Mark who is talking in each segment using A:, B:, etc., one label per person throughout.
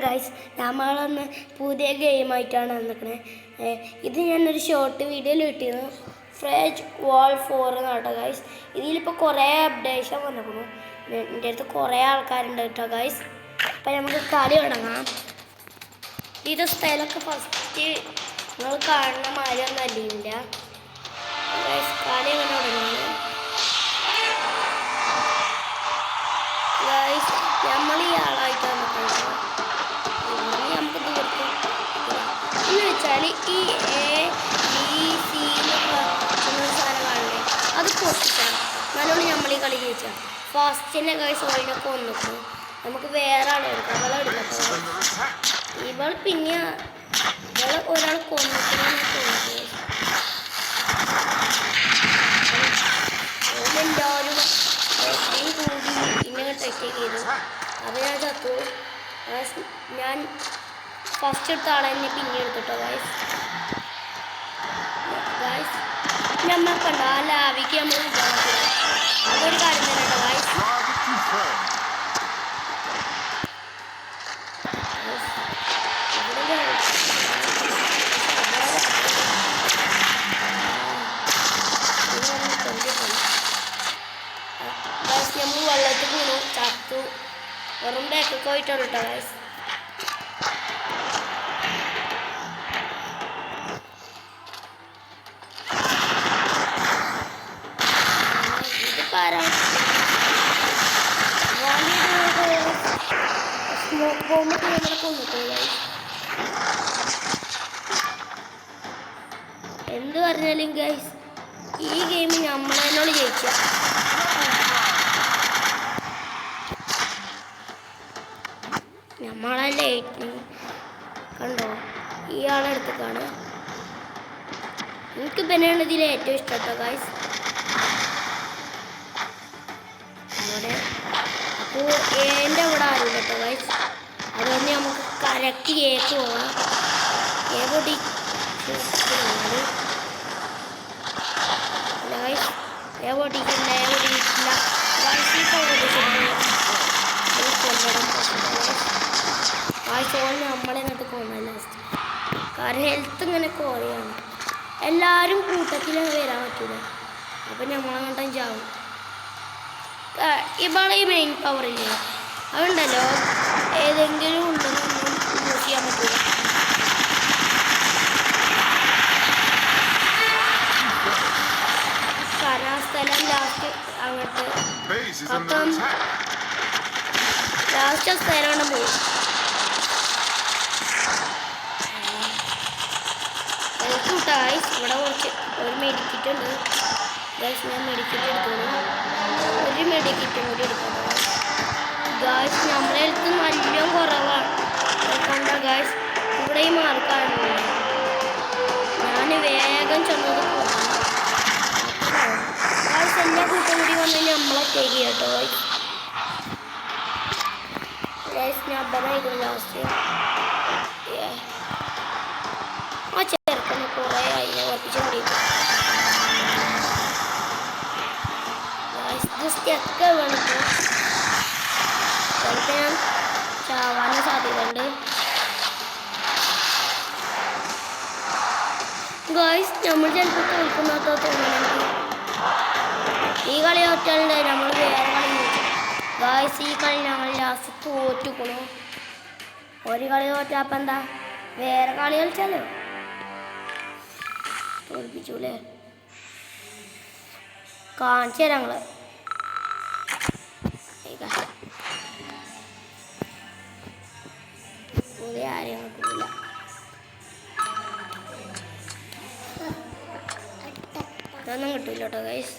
A: Guys നമ്മളൊന്ന് പുതിയ ഗെയിമായിട്ടാണ് വന്നിരിക്കണേ. ഇത് ഞാനൊരു ഷോർട്ട് വീഡിയോയിൽ കിട്ടിയിരുന്നു. ഫ്രേജ് വാൾ 4 എന്നാട്ടോ ഗൈസ്. ഇതിലിപ്പോൾ കുറേ അപ്ഡേഷൻ വന്നിരിക്കുന്നു. എൻ്റെ അടുത്ത് കുറേ ആൾക്കാരുണ്ട് കേട്ടോ ഗൈസ്. അപ്പം നമുക്ക് കളി തുടങ്ങാം. ഇത് സ്ഥലമൊക്കെ ഫസ്റ്റ് നിങ്ങൾ കാണുന്ന മാതിരിയൊന്നും അല്ല ഗൈസ്. കളി ഇങ്ങനെ തുടങ്ങി ഗൈസ്. നമ്മൾ ഈ ആളായിട്ടാണ് നിൽക്കുന്നത്. നമുക്ക് ദൂരത്ത് എന്ന് വെച്ചാൽ ഈ ABC സാധനം കാണില്ലേ, അത് പൊട്ടിക്കണം. നല്ലോണം നമ്മൾ ഈ കളി ജയിച്ചാൽ ഫാസ്റ്റിൻ്റെ ഗൈസ് ഓളിനൊക്കെ വന്നിട്ടു. നമുക്ക് വേറെ ആളെ എടുക്കാം. അവളെ എടുക്കാം. ഇവൾ പിന്നെ ഇവൾ ഒരാൾ കൊന്നിട്ടുണ്ടെന്ന് തോന്നുന്നു. എല്ലാവരും കൂടി ഇങ്ങനെ ടെക്ക് ചെയ്തു. അത് ഞാൻ ചത്തു. ഞാൻ ഫസ്റ്റ് എടുത്ത ആളെ തന്നെ പിന്നെ എടുത്തിട്ടോ ഗൈസ്. നമ്മൾ കണ്ട ആ ലാവിക്ക് നമ്മൾ അതൊരു കാര്യം തന്നെ കേട്ടോ ഗൈസ്. നമ്മൾ വെള്ളത്തിൽ വീണു, ചത്തു. വെറും ബാക്കൊക്കെ പോയിട്ടാണ് കേട്ടോ ഗൈസ്. എന്ത് പറഞ്ഞാലും ഗൈസ് ഈ ഗെയിം നമ്മളതിനോട് ജയിച്ച നമ്മളല്ലേ കണ്ടോ. ഈ ആളെടുത്തേക്കാണ് എനിക്ക് പിന്നെയാണ് ഇതിൽ ഏറ്റവും ഇഷ്ടട്ടോ ഗൈസ്. അവിടെ അപ്പോൾ എൻ്റെ അവിടെ ആരും കേട്ടോ ഗൈസ്. അതുകൊണ്ട് നമുക്ക് കറക്റ്റ് കേക്ക് പോകാം. ഏതൊടി ഏവോട്ടിക്കില്ല ഏവോട്ടിക്കില്ല ആഴ്ചകളിൽ നമ്മളെ നട്ട് കൊണ്ടാൽ ലാസ്റ്റ്. കാരണം ഹെൽത്ത് ഇങ്ങനെ കുറയാണ്. എല്ലാവരും കൂട്ടത്തിൽ വരാൻ പറ്റില്ല. അപ്പം നമ്മളങ്ങോട്ടും ചാവും. ഇവിടെ ഈ മെയിൻ പവറില്ലേ അതുണ്ടല്ലോ, ഏതെങ്കിലും ഉണ്ടെന്ന് യൂസ് ചെയ്യാൻ പറ്റില്ല. കാരണം ആ സ്ഥലം ലാസ്റ്റ് അങ്ങോട്ട് ലാസ്റ്റ് ആ സ്ഥലമാണ് പോയി. ഗൈസ് ഇവിടെ കുറച്ച് ഒരു മെഡിക്കിറ്റ് ഉണ്ട് ഗൈസ്. ഞാൻ മെഡിക്കിറ്റ് എടുത്തോളൂ. ഒരു മെഡിക്കിറ്റും കൂടി എടുക്കണം ഗൈസ്. നമ്മളെ അടുത്ത് നല്ല കുറവാണ്. കണ്ട ഗൈസ് ഇവിടെ ഈ മാർക്കാണ്. ഞാൻ വേഗം ചെന്നത് ഗൈസ്. എല്ലാ കൂട്ടം കൂടി വന്ന് നമ്മളെ ടേക്ക് ചെയ്യട്ടോ ഗൈസ്. ഞാൻ അബദ്ധമായിരുന്നു ലാസ്റ്റ്. ആ ചേർക്കുന്ന കുറേ അതിനെ ഉറപ്പിച്ച് കൂടി സ്റ്റെക്ക് വേണിട്ട് ചിലപ്പോൾ ഞാൻ ചാവാനും സാധ്യതയുണ്ട് ഗൈസ്. നമ്മൾ ചിലപ്പോൾ തോൽക്കുന്നതോ തോന്നണമെങ്കിൽ ഈ കളി തോറ്റാലുണ്ട് നമ്മൾ വേറെ കളി ഗൈസ്. ഈ കളി ഞങ്ങൾ ലാസ്റ്റ് തോറ്റുക്കണു. ഒരു കളി തോറ്റപ്പം എന്താ വേറെ കളി കളിച്ചാലോ തോൽപ്പിച്ചൂലേ. കാണിച്ചു തരാം ഞങ്ങൾ. പുതിയ ആരെയും കിട്ടില്ല. അതൊന്നും കിട്ടില്ല കേട്ടോ ഗൈസ്.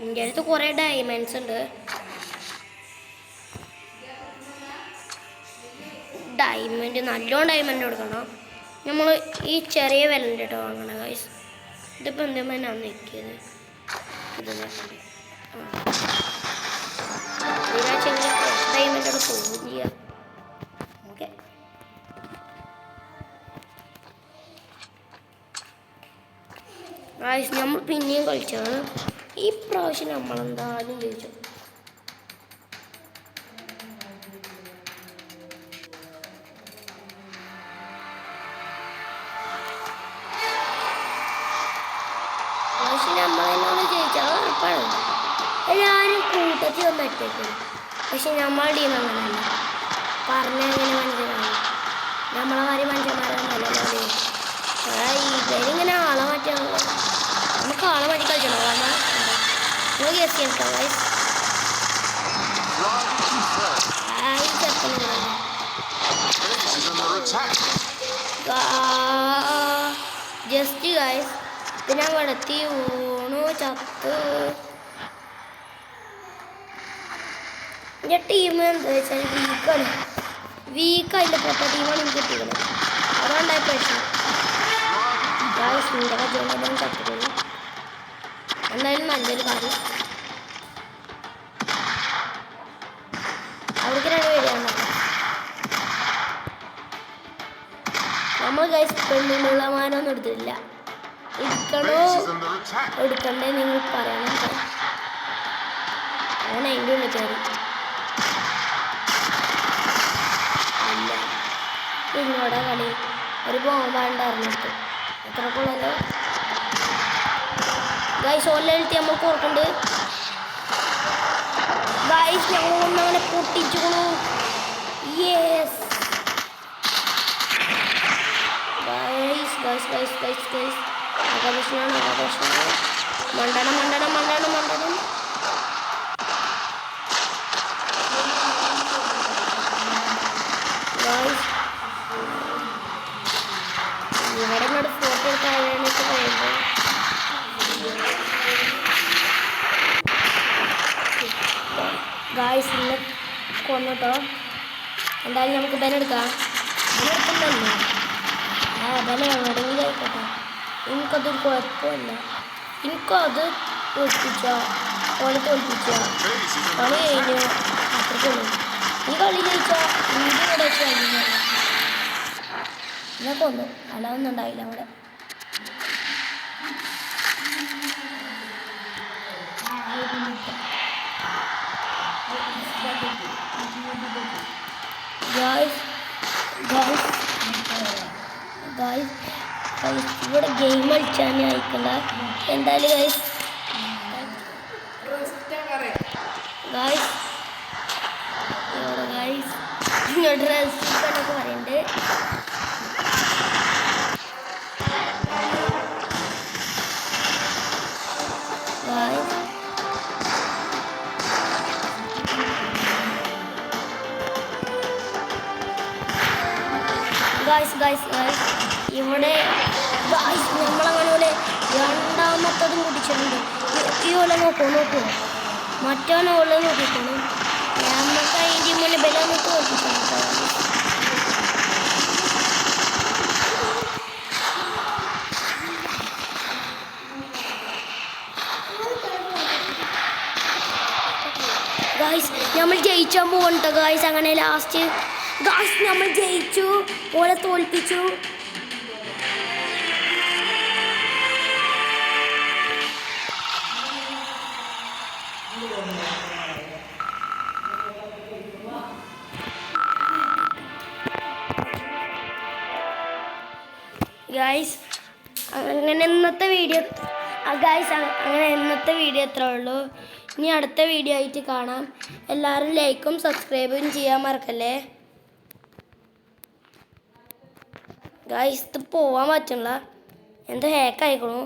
A: എൻ്റെ അടുത്ത് കുറേ ഡയമണ്ട്സ് ഉണ്ട്. ഡയമണ്ട് നല്ലോണം ഡയമണ്ട് കൊടുക്കണം. നമ്മൾ ഈ ചെറിയ വിലൻ്റെ കേട്ടോ വാങ്ങണം ഗൈസ്. ഇതിപ്പോൾ എന്തുമ്പോൾ ഞാൻ നിൽക്കിയത് ഇതിനാച്ചെങ്കിൽ ഡയമണ്ടോട് പോവുകയും ചെയ്യാം. ഓക്കെ ഗൈസ് നമ്മൾ പിന്നെയും കളിച്ചാണ്. ഈ പ്രാവശ്യം നമ്മളെന്തായാലും ജയിച്ചു. പ്രാവശ്യം നമ്മളെന്നോട് ജയിച്ചാൽ ഉറപ്പാണ്. എല്ലാവരും കൂട്ടത്തിൽ ഒന്ന് ഒറ്റയ്ക്കും. പക്ഷെ നമ്മളെ ടീം അങ്ങനെയല്ല. പറഞ്ഞെങ്ങനെ മനസ്സിലാവും? നമ്മളെ കാര്യം മനുഷ്യന്മാരൊന്നല്ലല്ലോ. ഇവരിങ്ങനെ ആളെ മാറ്റാണല്ലോ. നമുക്ക് ആളെ മാറ്റി കളിച്ചോ. നമ്മൾ ഗസ് ചെയ്യട്ടോ ഗൈസ്. ജസ്റ്റ് ഗൈസ് പിന്നെ വെടത്തി ഊണു ചത്ത്. എൻ്റെ ടീം എന്താ വെച്ചാൽ വീക്കാണ്. വീക്കായിട്ട് പൊട്ട ടീമാണ് എനിക്ക് കിട്ടിയത്. അതുകൊണ്ടായ പ്രശ്നം. ഗൈസ് നിന്റെ കജോളം ചത്തുപോയി. എന്തായാലും നല്ലൊരു കാര്യം. അവിടേക്ക് 2 പേരാണ് നമ്മൾ ഗൈസ്. പെണ്ണുള്ളമാരൊന്നും എടുത്തിട്ടില്ല. എടുക്കണോ എടുക്കണ്ടേ നിങ്ങൾ പറയണം. അങ്ങനെ അതിൻ്റെ ഉള്ളിൽ കയറി അല്ല ഇന്നോടെ കളി ഒരു ബോംബാണ്ടായിരുന്നിട്ട് എത്രക്കുള്ളല്ലോ ഗൈസ്. ഓലെത്തി നമുക്ക് ഓർക്കുന്നുണ്ട് ഗൈസ്. ഞങ്ങളൊന്നങ്ങനെ പൊട്ടിച്ചുകൊള്ളു. Yes guys guys guys guys guys. ആകാശനാണ് ആകാശനാണ്. മണ്ടണം മണ്ടണം മണ്ടണം മണ്ടണം. ഗൈസ് ഇവിടെ എന്നോട് ഫോട്ടോ എടുക്കാനായിട്ട് പറയുമ്പോൾ ഗായ്സ് ഇന്ന് കൊന്നിട്ടോ. എന്തായാലും നമുക്ക് ബലെടുക്കാം. ബലെടുക്കണ്ടല്ലോ. ബല എവിടെയെങ്കിലും ആയിക്കോട്ടെ. എനിക്കതൊരു കുഴപ്പമില്ല. എനിക്കത് തോൽപ്പിച്ച കളി തോൽപ്പിച്ച കളി കഴിഞ്ഞു അത്രയ്ക്കുള്ളൂ. ഈ കളി ജയിച്ചാൽ വീണ്ടും ഇവിടെ വെച്ച് കഴിഞ്ഞു എന്നെ കൊന്നു. അല്ലാതൊന്നും ഉണ്ടായില്ല അവിടെ. ഇവിടെ ഗെയിം കളിച്ചാൽ അയക്കണ്ട. എന്തായാലും ഗൈസ് ഇവിടെ ഗൈസ് ഡ്രസ് എന്നൊക്കെ പറയുന്നുണ്ട്. ഇവിടെ നമ്മളങ്ങനെ രണ്ടാമത്തതും കുടിച്ചിട്ടുണ്ട്. ഈ ഓല നോക്കൂ മറ്റോനെ ഓല നോക്കിക്കോളും. നമുക്ക് അതിൻ്റെ മുന്നേ ബലം തോൽപ്പിച്ചു. ഗായ്സ് നമ്മൾ ജയിച്ചാൽ പോകണ്ട ഗായ്സ്. അങ്ങനെ ലാസ്റ്റ് ഗായ്സ് നമ്മൾ ജയിച്ചു. ഓലെ തോൽപ്പിച്ചു. ഗായ്സ് അങ്ങനെ ഇന്നത്തെ വീഡിയോ ഇത്രേ ഉള്ളൂ. ഇനി അടുത്ത വീഡിയോ ആയിട്ട് കാണാം. എല്ലാവരും ലൈക്കും സബ്സ്ക്രൈബും ചെയ്യാൻ മറക്കല്ലേ ഗായ്സ്. ഇത് പോവാൻ പറ്റില്ല. എന്ത് ഹാക്ക് ആയിക്കണു.